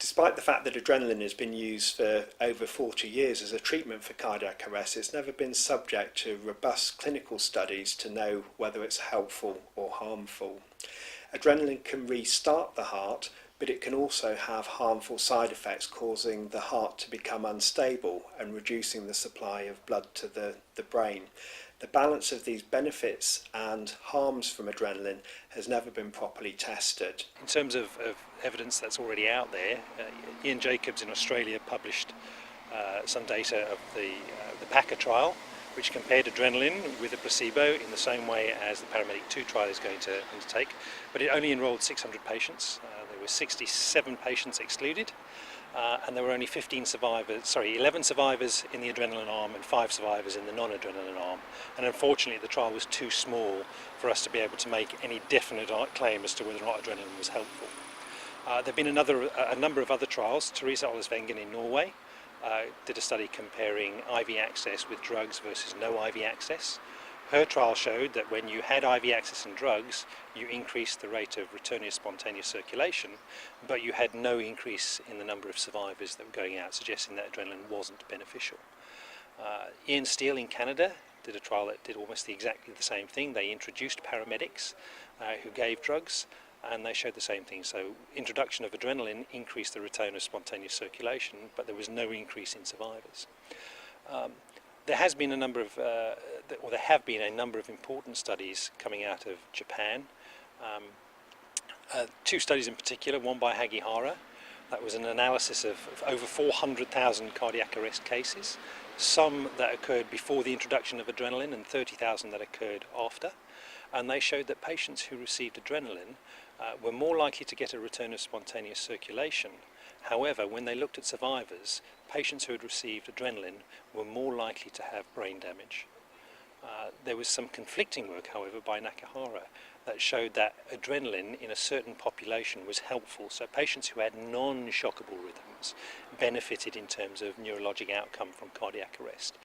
Despite the fact that adrenaline has been used for over 40 years as a treatment for cardiac arrest, it's never been subject to robust clinical studies to know whether it's helpful or harmful. Adrenaline can restart the heart, but it can also have harmful side effects, causing the heart to become unstable and reducing the supply of blood to the brain. The balance of these benefits and harms from adrenaline has never been properly tested. In terms of evidence that's already out there, Ian Jacobs in Australia published some data of the PACA trial, which compared adrenaline with a placebo in the same way as the Paramedic2 trial is going to undertake, but it only enrolled 600 patients. There were 67 patients excluded, and there were only 11 survivors in the adrenaline arm and 5 survivors in the non-adrenaline arm. And unfortunately, the trial was too small for us to be able to make any definite claim as to whether or not adrenaline was helpful. There have been a number of other trials. Teresa Olsvengen in Norway did a study comparing IV access with drugs versus no IV access. Her trial showed that when you had IV access and drugs, you increased the rate of return of spontaneous circulation, but you had no increase in the number of survivors that were going out, suggesting that adrenaline wasn't beneficial. Ian Steele in Canada did a trial that did almost exactly the same thing. They introduced paramedics who gave drugs, and they showed the same thing. So introduction of adrenaline increased the return of spontaneous circulation, but there was no increase in survivors. There have been a number of important studies coming out of Japan. 2 studies in particular, one by Hagihara. That was an analysis of over 400,000 cardiac arrest cases, some that occurred before the introduction of adrenaline and 30,000 that occurred after. And they showed that patients who received adrenaline were more likely to get a return of spontaneous circulation. However, when they looked at survivors, patients who had received adrenaline were more likely to have brain damage. There was some conflicting work, however, by Nakahara that showed that adrenaline in a certain population was helpful. So patients who had non-shockable rhythms benefited in terms of neurologic outcome from cardiac arrest.